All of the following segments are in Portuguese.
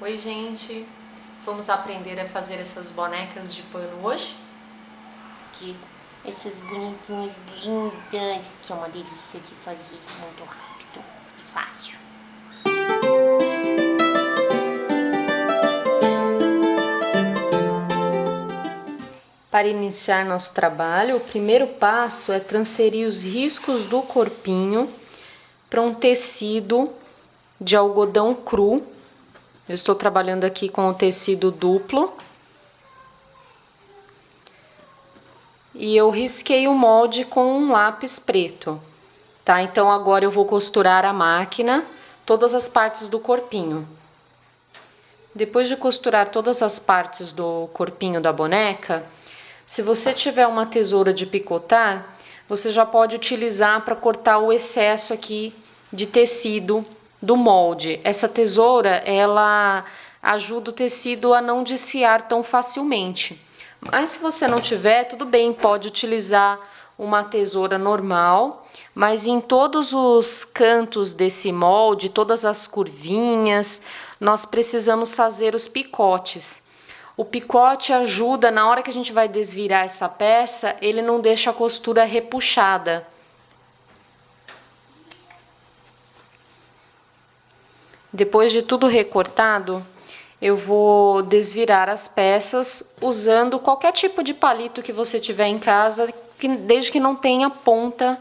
Oi, gente! Vamos aprender a fazer essas bonecas de pano hoje? Aqui, essas bonequinhas lindas, que é uma delícia de fazer, muito rápido e fácil. Para iniciar nosso trabalho, o primeiro passo é transferir os riscos do corpinho para um tecido de algodão cru. Eu estou trabalhando aqui com o tecido duplo. E eu risquei o molde com um lápis preto, tá? Então agora eu vou costurar a máquina, todas as partes do corpinho. Depois de costurar todas as partes do corpinho da boneca, se você tiver uma tesoura de picotar, você já pode utilizar para cortar o excesso aqui de tecido do molde. Essa tesoura, ela ajuda o tecido a não desfiar tão facilmente. Mas se você não tiver, tudo bem, pode utilizar uma tesoura normal, mas em todos os cantos desse molde, todas as curvinhas, nós precisamos fazer os picotes. O picote ajuda, na hora que a gente vai desvirar essa peça, ele não deixa a costura repuxada. Depois de tudo recortado, eu vou desvirar as peças usando qualquer tipo de palito que você tiver em casa, desde que não tenha ponta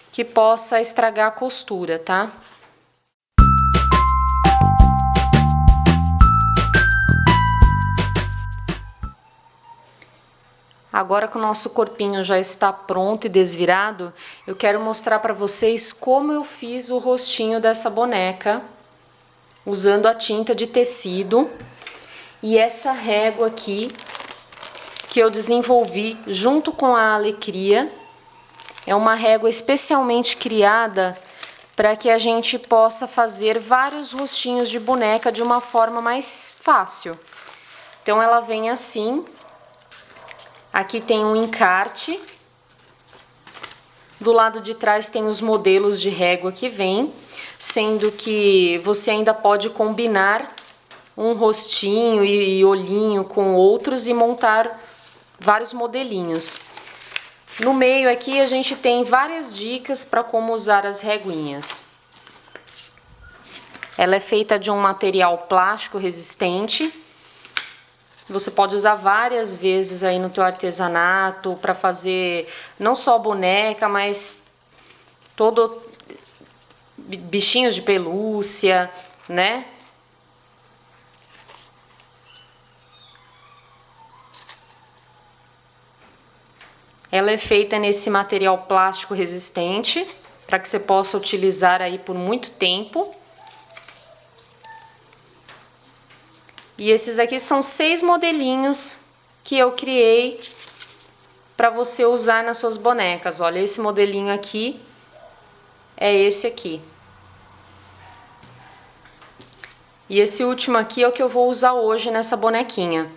que possa estragar a costura, tá? Agora que o nosso corpinho já está pronto e desvirado, eu quero mostrar para vocês como eu fiz o rostinho dessa boneca, usando a tinta de tecido e essa régua aqui que eu desenvolvi junto com a alecria. É uma régua especialmente criada para que a gente possa fazer vários rostinhos de boneca de uma forma mais fácil. Então ela vem assim. Aqui tem um encarte. Do lado de trás tem os modelos de régua que vem, sendo que você ainda pode combinar um rostinho e olhinho com outros e montar vários modelinhos. No meio aqui a gente tem várias dicas para como usar as reguinhas. Ela é feita de um material plástico resistente. Você pode usar várias vezes aí no teu artesanato para fazer não só boneca, mas todo bichinhos de pelúcia, né? Ela é feita nesse material plástico resistente, para que você possa utilizar aí por muito tempo. E esses aqui são 6 modelinhos que eu criei para você usar nas suas bonecas. Olha, esse modelinho aqui é esse aqui. E esse último aqui é o que eu vou usar hoje nessa bonequinha.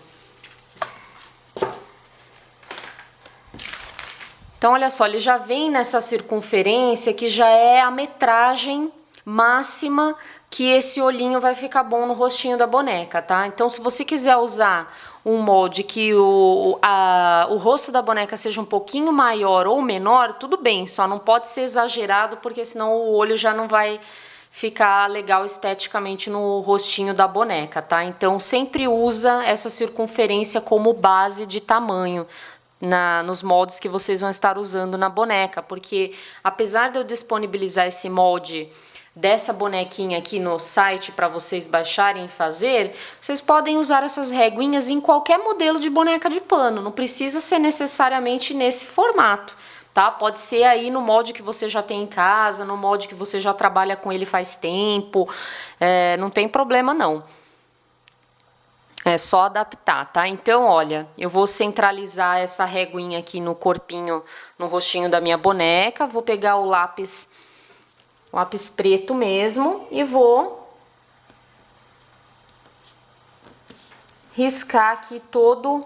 Então, olha só, ele já vem nessa circunferência que já é a metragem máxima que esse olhinho vai ficar bom no rostinho da boneca, tá? Então, se você quiser usar um molde que o rosto da boneca seja um pouquinho maior ou menor, tudo bem, só não pode ser exagerado, porque senão o olho já não vai ficar legal esteticamente no rostinho da boneca, tá? Então, sempre usa essa circunferência como base de tamanho nos moldes que vocês vão estar usando na boneca, porque apesar de eu disponibilizar esse molde dessa bonequinha aqui no site para vocês baixarem e fazer, vocês podem usar essas reguinhas em qualquer modelo de boneca de pano, não precisa ser necessariamente nesse formato, tá? Pode ser aí no molde que você já tem em casa, no molde que você já trabalha com ele faz tempo, não tem problema não. É só adaptar, tá? Então, olha, eu vou centralizar essa reguinha aqui no corpinho, no rostinho da minha boneca. Vou pegar o lápis preto mesmo e vou riscar aqui todo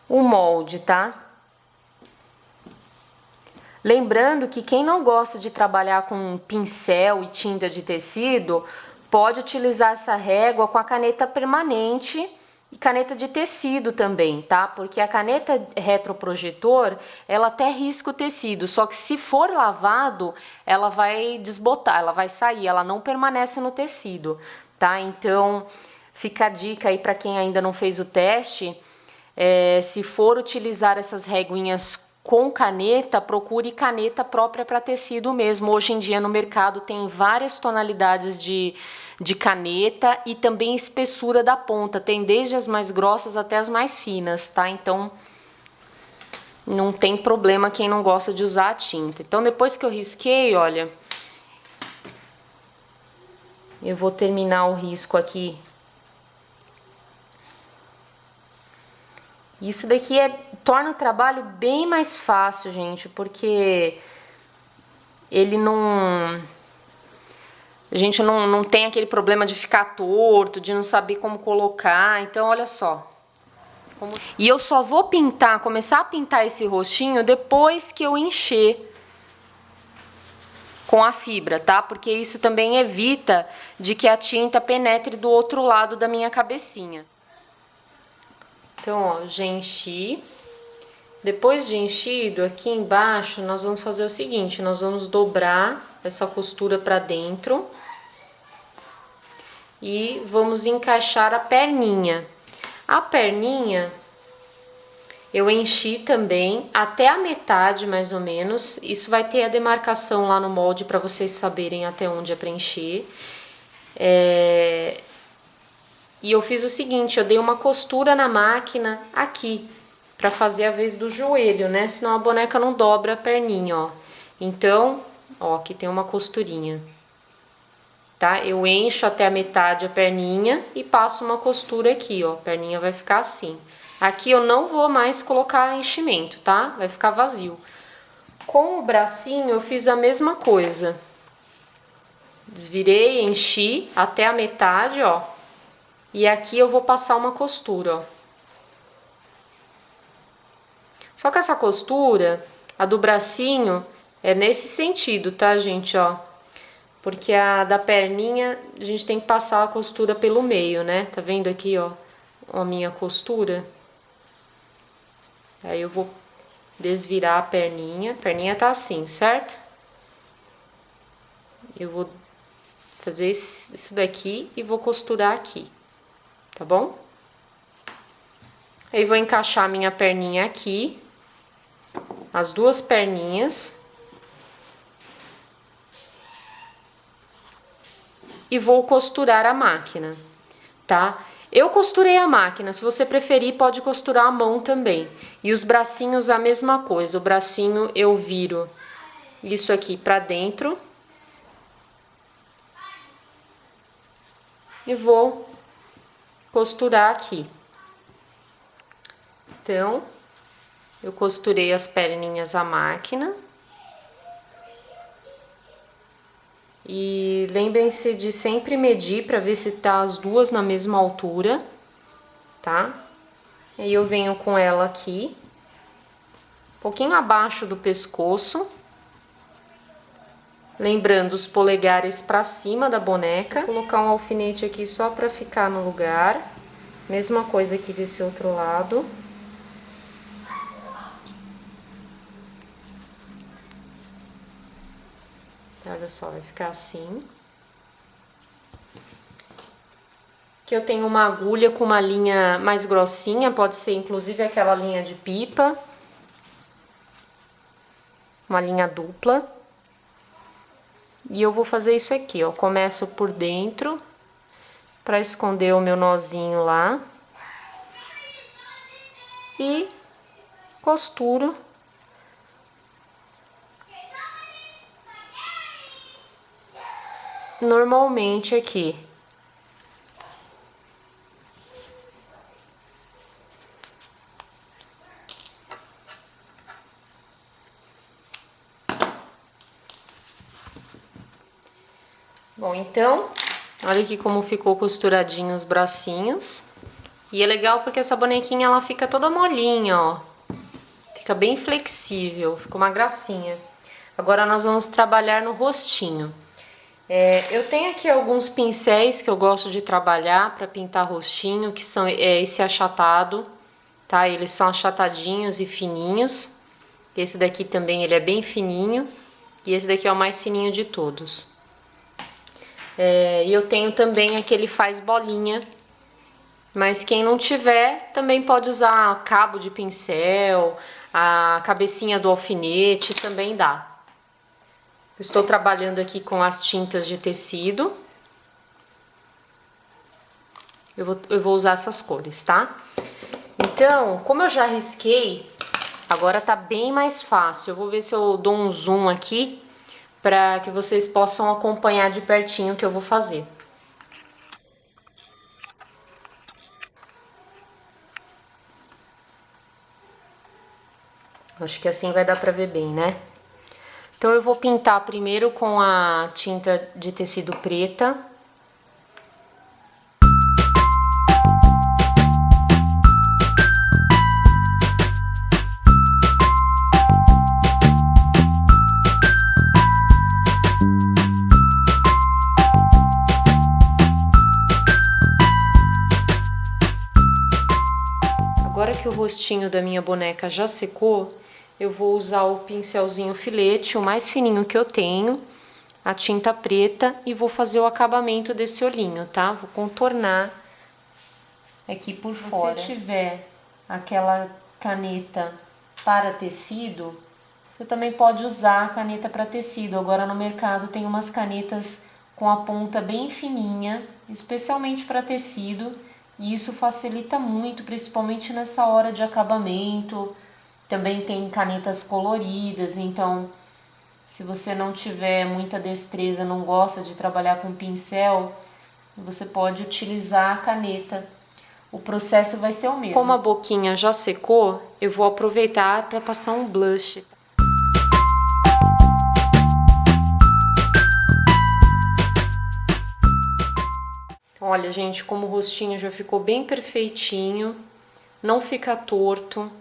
o molde, tá? Lembrando que quem não gosta de trabalhar com pincel e tinta de tecido, pode utilizar essa régua com a caneta permanente e caneta de tecido também, tá? Porque a caneta retroprojetor, ela até risca o tecido, só que se for lavado, ela vai desbotar, ela vai sair, ela não permanece no tecido, tá? Então, fica a dica aí para quem ainda não fez o teste, se for utilizar essas reguinhas com caneta, procure caneta própria para tecido mesmo. Hoje em dia no mercado tem várias tonalidades de caneta e também espessura da ponta. Tem desde as mais grossas até as mais finas, tá? Então não tem problema quem não gosta de usar a tinta. Então depois que eu risquei, olha, eu vou terminar o risco aqui. Isso daqui torna o trabalho bem mais fácil, gente, porque ele não... A gente não tem aquele problema de ficar torto, de não saber como colocar. Então, olha só. E eu só vou pintar, começar a pintar esse rostinho depois que eu encher com a fibra, tá? Porque isso também evita de que a tinta penetre do outro lado da minha cabecinha. Então, ó, já enchi. Depois de enchido, aqui embaixo, nós vamos fazer o seguinte, nós vamos dobrar essa costura pra dentro e vamos encaixar a perninha. A perninha, eu enchi também até a metade, mais ou menos. Isso vai ter a demarcação lá no molde pra vocês saberem até onde é pra encher. E eu fiz o seguinte, eu dei uma costura na máquina aqui, pra fazer a vez do joelho, né? Senão a boneca não dobra a perninha, ó. Então, ó, aqui tem uma costurinha, tá? Eu encho até a metade a perninha e passo uma costura aqui, ó. A perninha vai ficar assim. Aqui eu não vou mais colocar enchimento, tá? Vai ficar vazio. Com o bracinho eu fiz a mesma coisa. Desvirei, enchi até a metade, ó. E aqui eu vou passar uma costura, ó. Só que essa costura, a do bracinho, é nesse sentido, tá, gente, ó? Porque a da perninha, a gente tem que passar a costura pelo meio, né? Tá vendo aqui, ó, a minha costura? Aí eu vou desvirar a perninha tá assim, certo? Eu vou fazer isso daqui e vou costurar aqui, tá bom? Aí vou encaixar a minha perninha aqui, as duas perninhas, e vou costurar a máquina, tá? Eu costurei a máquina, se você preferir pode costurar a mão também. E os bracinhos a mesma coisa, o bracinho eu viro isso aqui pra dentro e vou costurar aqui. Então, eu costurei as perninhas à máquina. E lembrem-se de sempre medir para ver se tá as duas na mesma altura, tá? Aí eu venho com ela aqui, um pouquinho abaixo do pescoço. Lembrando os polegares para cima da boneca. Vou colocar um alfinete aqui só para ficar no lugar. Mesma coisa aqui desse outro lado. Olha só, vai ficar assim. Aqui eu tenho uma agulha com uma linha mais grossinha, pode ser inclusive aquela linha de pipa. Uma linha dupla. E eu vou fazer isso aqui, ó. Começo por dentro, pra esconder o meu nozinho lá. E costuro. Normalmente aqui. Bom, então, olha aqui como ficou costuradinho os bracinhos. E é legal porque essa bonequinha ela fica toda molinha, ó. Fica bem flexível, fica uma gracinha. Agora nós vamos trabalhar no rostinho. Eu tenho aqui alguns pincéis que eu gosto de trabalhar para pintar rostinho, que são esse achatado, tá? Eles são achatadinhos e fininhos. Esse daqui também ele é bem fininho e esse daqui é o mais fininho de todos. E eu tenho também aquele faz bolinha, mas quem não tiver também pode usar cabo de pincel, a cabecinha do alfinete também dá. Estou trabalhando aqui com as tintas de tecido. Eu vou usar essas cores, tá? Então, como eu já risquei, agora tá bem mais fácil. Eu vou ver se eu dou um zoom aqui para que vocês possam acompanhar de pertinho o que eu vou fazer. Acho que assim vai dar para ver bem, né? Então eu vou pintar primeiro com a tinta de tecido preta. Agora que o rostinho da minha boneca já secou, eu vou usar o pincelzinho filete, o mais fininho que eu tenho, a tinta preta, e vou fazer o acabamento desse olhinho, tá? Vou contornar aqui por fora. Se você tiver aquela caneta para tecido, você também pode usar a caneta para tecido. Agora no mercado tem umas canetas com a ponta bem fininha, especialmente para tecido, e isso facilita muito, principalmente nessa hora de acabamento. Também tem canetas coloridas, então se você não tiver muita destreza, não gosta de trabalhar com pincel, você pode utilizar a caneta. O processo vai ser o mesmo. Como a boquinha já secou, eu vou aproveitar para passar um blush. Olha, gente, como o rostinho já ficou bem perfeitinho, não fica torto.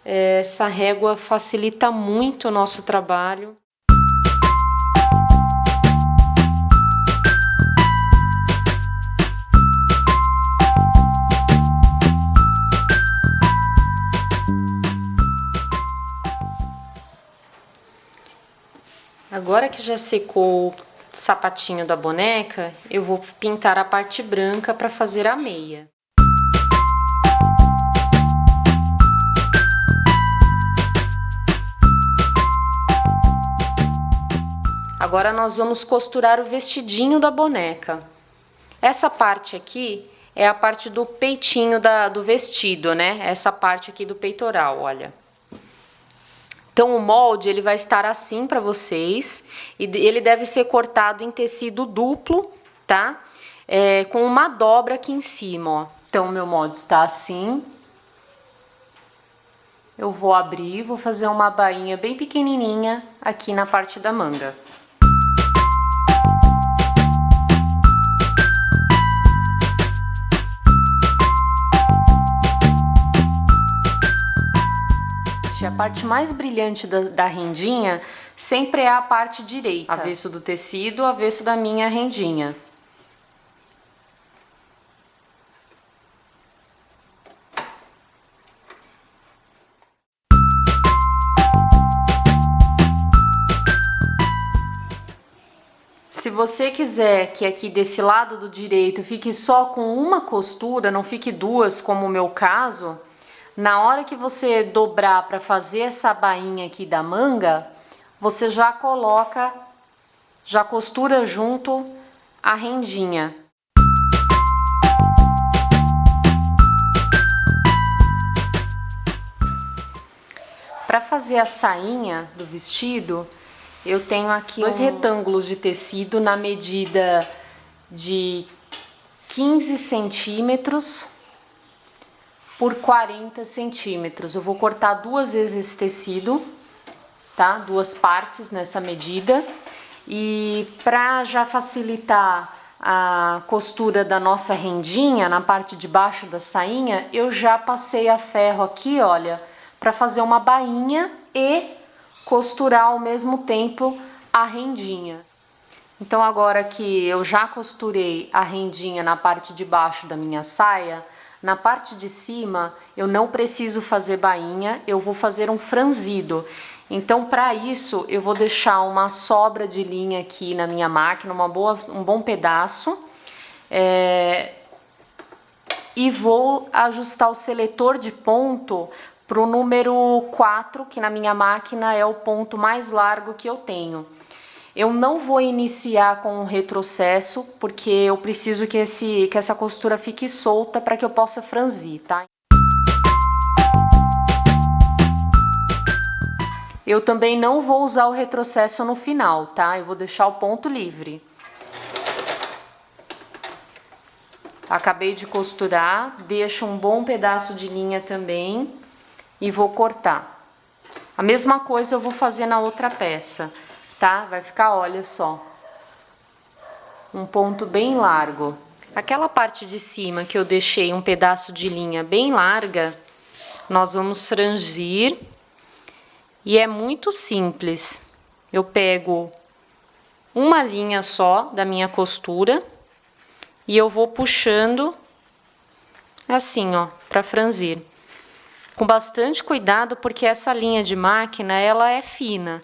Essa régua facilita muito o nosso trabalho. Agora que já secou o sapatinho da boneca, eu vou pintar a parte branca para fazer a meia. Agora nós vamos costurar o vestidinho da boneca. Essa parte aqui é a parte do peitinho do vestido, né? Essa parte aqui do peitoral, olha. Então o molde ele vai estar assim para vocês e ele deve ser cortado em tecido duplo, tá? Com uma dobra aqui em cima, ó. Então o meu molde está assim. Eu vou abrir, vou fazer uma bainha bem pequenininha aqui na parte da manga. A parte mais brilhante da rendinha sempre é a parte direita, avesso do tecido, avesso da minha rendinha. Se você quiser que aqui desse lado do direito fique só com uma costura, não fique duas como o meu caso, na hora que você dobrar para fazer essa bainha aqui da manga, você já costura junto a rendinha. Para fazer a sainha do vestido, eu tenho aqui dois retângulos de tecido na medida de 15 centímetros por 40 centímetros. Eu vou cortar duas vezes esse tecido, tá? Duas partes nessa medida. E para já facilitar a costura da nossa rendinha, na parte de baixo da sainha, eu já passei a ferro aqui, olha, para fazer uma bainha e costurar ao mesmo tempo a rendinha. Então agora que eu já costurei a rendinha na parte de baixo da minha saia, na parte de cima eu não preciso fazer bainha, eu vou fazer um franzido. Então para isso eu vou deixar uma sobra de linha aqui na minha máquina, um bom pedaço, e vou ajustar o seletor de ponto para o número 4, que na minha máquina é o ponto mais largo que eu tenho. Eu não vou iniciar com um retrocesso, porque eu preciso que essa costura fique solta para que eu possa franzir, tá? Eu também não vou usar o retrocesso no final, tá? Eu vou deixar o ponto livre. Acabei de costurar, deixo um bom pedaço de linha também e vou cortar. A mesma coisa eu vou fazer na outra peça, tá? Vai ficar, olha só, um ponto bem largo. Aquela parte de cima que eu deixei um pedaço de linha bem larga, nós vamos frangir e é muito simples. Eu pego uma linha só da minha costura e eu vou puxando assim, ó, para franzir. Com bastante cuidado, porque essa linha de máquina, ela é fina.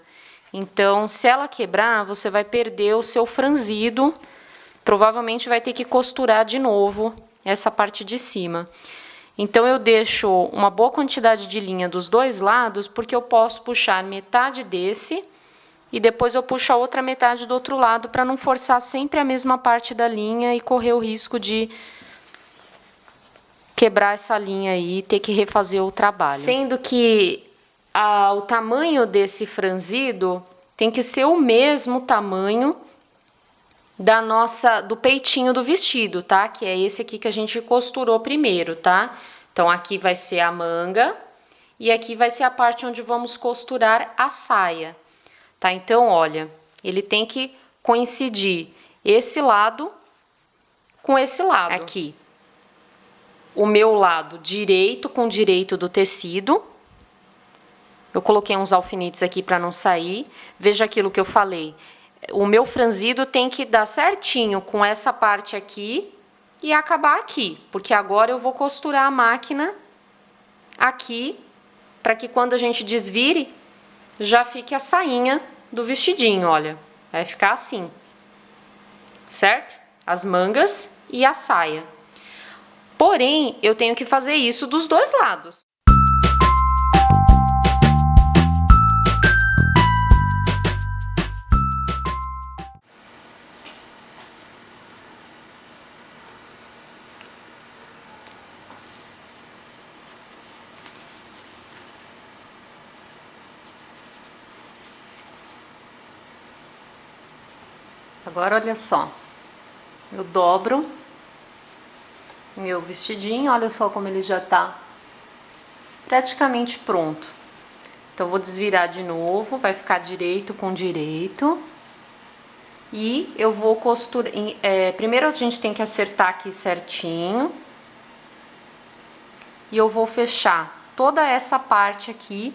Então, se ela quebrar, você vai perder o seu franzido. Provavelmente vai ter que costurar de novo essa parte de cima. Então, eu deixo uma boa quantidade de linha dos dois lados, porque eu posso puxar metade desse e depois eu puxo a outra metade do outro lado, para não forçar sempre a mesma parte da linha e correr o risco de quebrar essa linha aí e ter que refazer o trabalho. Sendo que o tamanho desse franzido tem que ser o mesmo tamanho do peitinho do vestido, tá? Que é esse aqui que a gente costurou primeiro, tá? Então, aqui vai ser a manga e aqui vai ser a parte onde vamos costurar a saia, tá? Então, olha, ele tem que coincidir esse lado com esse lado aqui. O meu lado direito com direito do tecido. Eu coloquei uns alfinetes aqui para não sair. Veja aquilo que eu falei. O meu franzido tem que dar certinho com essa parte aqui e acabar aqui, porque agora eu vou costurar a máquina aqui, para que quando a gente desvire, já fique a sainha do vestidinho, olha. Vai ficar assim, certo? As mangas e a saia. Porém, eu tenho que fazer isso dos dois lados. Agora, olha só. Eu dobro meu vestidinho, olha só como ele já tá praticamente pronto. Então, vou desvirar de novo, vai ficar direito com direito. E eu vou costurar. Primeiro a gente tem que acertar aqui certinho. E eu vou fechar toda essa parte aqui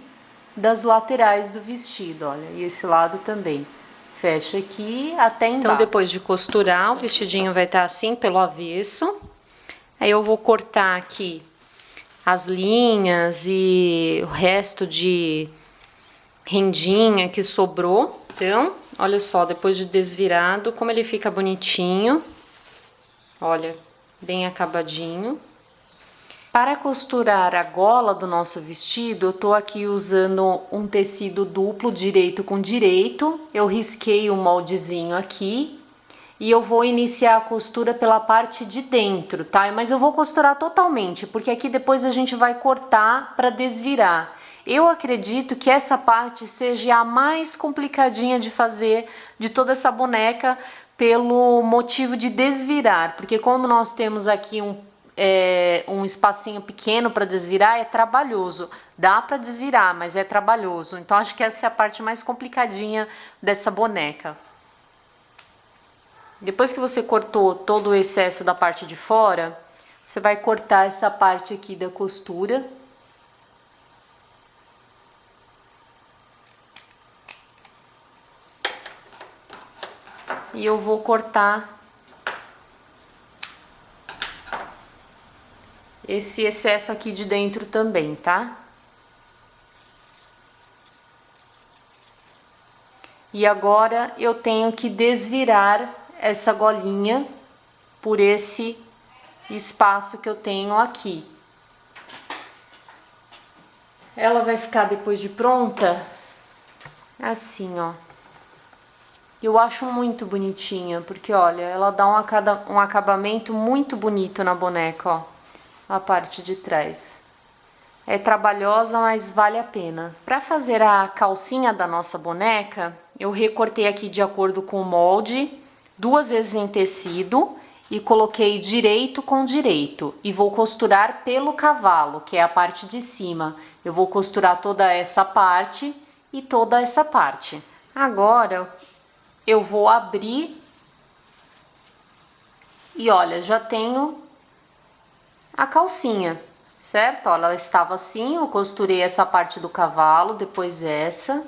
das laterais do vestido, olha, e esse lado também. Fecho aqui até embaixo. Então, depois de costurar, o vestidinho vai estar assim pelo avesso. Aí eu vou cortar aqui as linhas e o resto de rendinha que sobrou. Então, olha só, depois de desvirado, como ele fica bonitinho. Olha, bem acabadinho. Para costurar a gola do nosso vestido, eu tô aqui usando um tecido duplo, direito com direito. Eu risquei um moldezinho aqui. E eu vou iniciar a costura pela parte de dentro, tá? Mas eu vou costurar totalmente, porque aqui depois a gente vai cortar para desvirar. Eu acredito que essa parte seja a mais complicadinha de fazer de toda essa boneca, pelo motivo de desvirar. Porque como nós temos aqui um espacinho pequeno para desvirar, é trabalhoso. Dá para desvirar, mas é trabalhoso. Então acho que essa é a parte mais complicadinha dessa boneca. Depois que você cortou todo o excesso da parte de fora, você vai cortar essa parte aqui da costura. E eu vou cortar esse excesso aqui de dentro também, tá? E agora eu tenho que desvirar essa golinha por esse espaço que eu tenho aqui. Ela vai ficar depois de pronta assim, ó. Eu acho muito bonitinha, porque olha, ela dá um acabamento muito bonito na boneca, ó. A parte de trás. É trabalhosa, mas vale a pena. Para fazer a calcinha da nossa boneca, eu recortei aqui de acordo com o molde, 2 vezes em tecido e coloquei direito com direito. E vou costurar pelo cavalo, que é a parte de cima. Eu vou costurar toda essa parte e toda essa parte. Agora eu vou abrir e olha, já tenho a calcinha, certo? Olha, ela estava assim, eu costurei essa parte do cavalo, depois essa.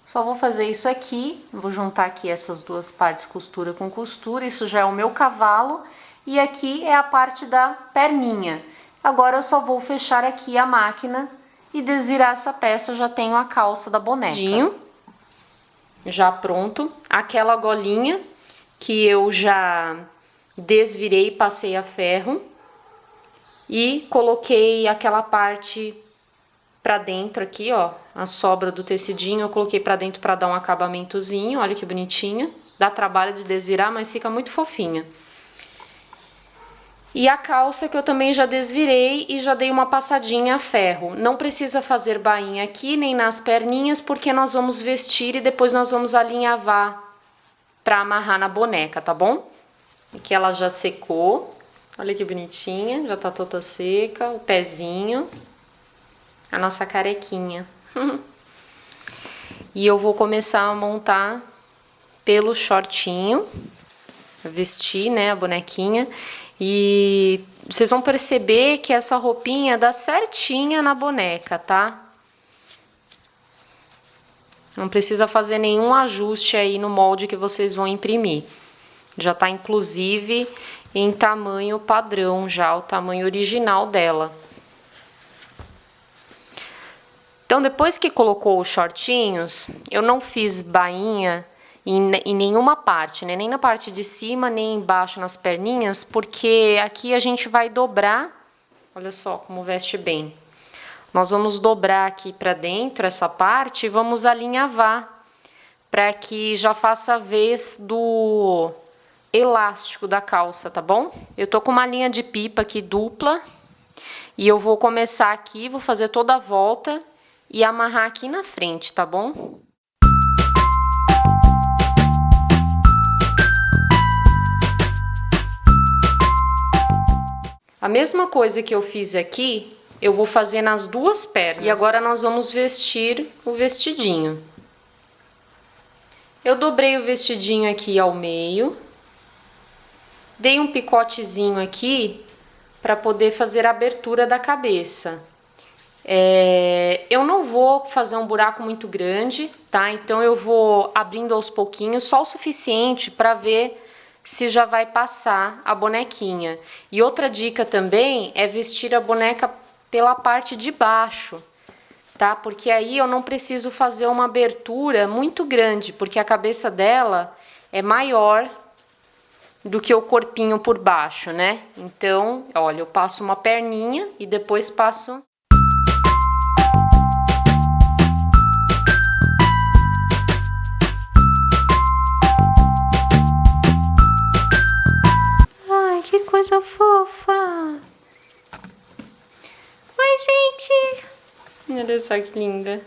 Só vou fazer isso aqui, vou juntar aqui essas duas partes, costura com costura. Isso já é o meu cavalo e aqui é a parte da perninha. Agora eu só vou fechar aqui a máquina e desvirar essa peça, eu já tenho a calça da boneca. Já pronto, aquela golinha que eu já desvirei, passei a ferro e coloquei aquela parte pra dentro aqui, ó, a sobra do tecidinho eu coloquei pra dentro pra dar um acabamentozinho, olha que bonitinha, dá trabalho de desvirar, mas fica muito fofinha. E a calça que eu também já desvirei e já dei uma passadinha a ferro. Não precisa fazer bainha aqui, nem nas perninhas, porque nós vamos vestir e depois nós vamos alinhavar pra amarrar na boneca, tá bom? Aqui ela já secou, olha que bonitinha, já tá toda seca, o pezinho, a nossa carequinha. E eu vou começar a montar pelo shortinho, vestir, né, a bonequinha. E vocês vão perceber que essa roupinha dá certinha na boneca, tá? Não precisa fazer nenhum ajuste aí no molde que vocês vão imprimir. Já tá inclusive em tamanho padrão já, o tamanho original dela. Então depois que colocou os shortinhos, eu não fiz bainha em nenhuma parte, né? Nem na parte de cima, nem embaixo nas perninhas, porque aqui a gente vai dobrar, olha só como veste bem. Nós vamos dobrar aqui pra dentro essa parte e vamos alinhavar, para que já faça a vez do elástico da calça, tá bom? Eu tô com uma linha de pipa aqui dupla, e eu vou começar aqui, vou fazer toda a volta e amarrar aqui na frente, tá bom? A mesma coisa que eu fiz aqui, eu vou fazer nas duas pernas. E agora nós vamos vestir o vestidinho. Eu dobrei o vestidinho aqui ao meio. Dei um picotezinho aqui para poder fazer a abertura da cabeça. Eu não vou fazer um buraco muito grande, tá? Então eu vou abrindo aos pouquinhos, só o suficiente para ver se já vai passar a bonequinha. E outra dica também é vestir a boneca pela parte de baixo, tá? Porque aí eu não preciso fazer uma abertura muito grande, porque a cabeça dela é maior do que o corpinho por baixo, né? Então, olha, eu passo uma perninha e depois passo... Que coisa fofa! Oi, gente! Olha só que linda!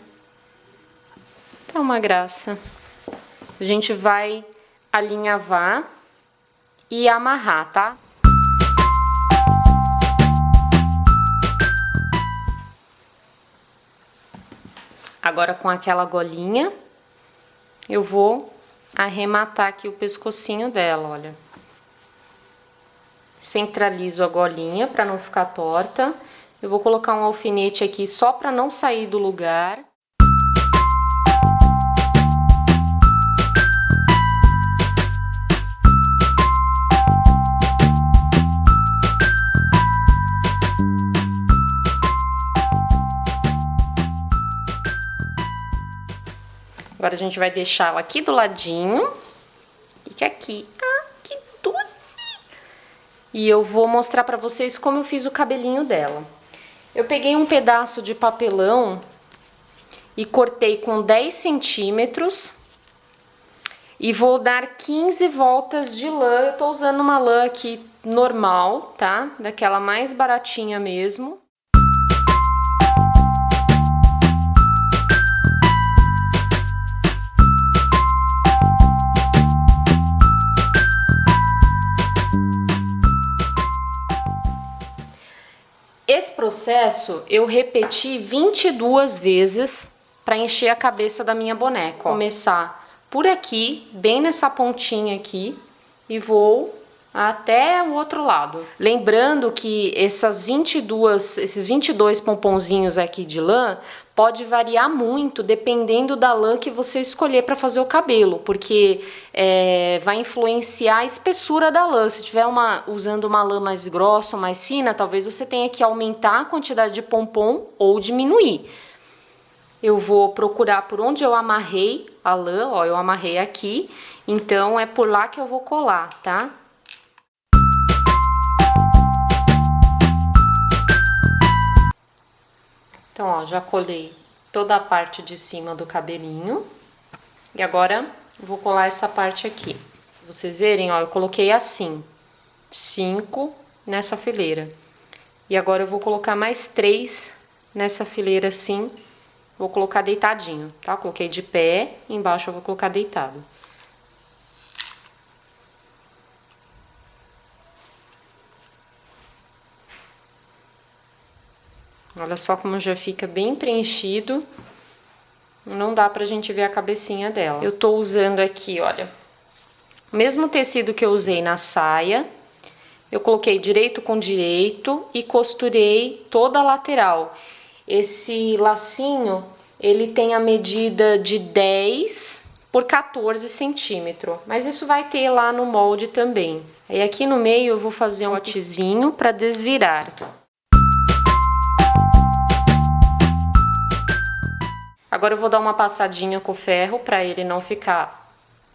Tá uma graça. A gente vai alinhavar e amarrar, tá? Agora com aquela golinha, eu vou arrematar aqui o pescocinho dela, olha. Centralizo a golinha para não ficar torta. Eu vou colocar um alfinete aqui só para não sair do lugar. Agora a gente vai deixar ela aqui do ladinho. Fica aqui. Ah, que doce! E eu vou mostrar pra vocês como eu fiz o cabelinho dela. Eu peguei um pedaço de papelão e cortei com 10 centímetros. E vou dar 15 voltas de lã. Eu tô usando uma lã aqui normal, tá? Daquela mais baratinha mesmo. Esse processo eu repeti 22 vezes para encher a cabeça da minha boneca. Vou começar por aqui, bem nessa pontinha aqui, e vou até o outro lado. Lembrando que esses 22 pomponzinhos aqui de lã pode variar muito dependendo da lã que você escolher para fazer o cabelo, porque vai influenciar a espessura da lã. Se tiver usando uma lã mais grossa ou mais fina, talvez você tenha que aumentar a quantidade de pompom ou diminuir. Eu vou procurar por onde eu amarrei a lã, ó, eu amarrei aqui, então é por lá que eu vou colar, tá? Então, ó, já colei toda a parte de cima do cabelinho. E agora, eu vou colar essa parte aqui. Pra vocês verem, ó, eu coloquei assim, 5 nessa fileira. E agora eu vou colocar mais 3 nessa fileira assim. Vou colocar deitadinho, tá? Eu coloquei de pé, embaixo eu vou colocar deitado. Olha só como já fica bem preenchido. Não dá pra gente ver a cabecinha dela. Eu tô usando aqui, olha, o mesmo tecido que eu usei na saia. Eu coloquei direito com direito e costurei toda a lateral. Esse lacinho, ele tem a medida de 10 por 14 centímetros. Mas isso vai ter lá no molde também. Aí aqui no meio eu vou fazer um potezinho para desvirar. Agora eu vou dar uma passadinha com o ferro para ele não ficar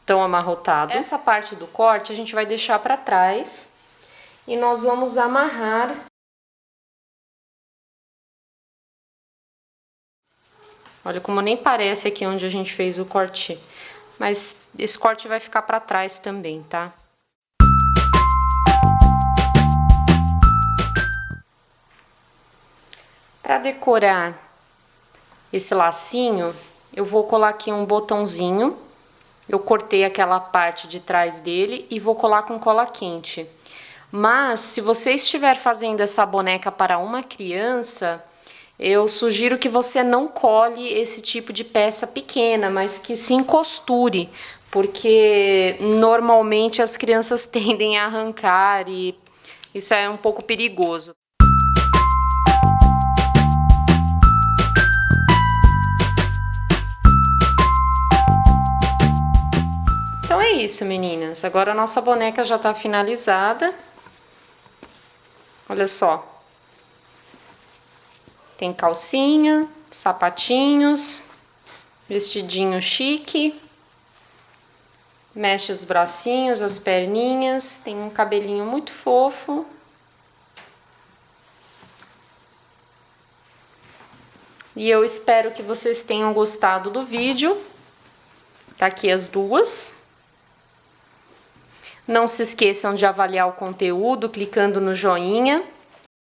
tão amarrotado. Essa parte do corte a gente vai deixar para trás e nós vamos amarrar. Olha como nem parece aqui onde a gente fez o corte, mas esse corte vai ficar para trás também, tá? Para decorar esse lacinho, eu vou colar aqui um botãozinho. Eu cortei aquela parte de trás dele e vou colar com cola quente. Mas, se você estiver fazendo essa boneca para uma criança, eu sugiro que você não cole esse tipo de peça pequena, mas que sim costure, porque normalmente as crianças tendem a arrancar e isso é um pouco perigoso. Então é isso, meninas. Agora a nossa boneca já tá finalizada. Olha só. Tem calcinha, sapatinhos, vestidinho chique. Mexe os bracinhos, as perninhas. Tem um cabelinho muito fofo. E eu espero que vocês tenham gostado do vídeo. Tá aqui as duas. Não se esqueçam de avaliar o conteúdo clicando no joinha.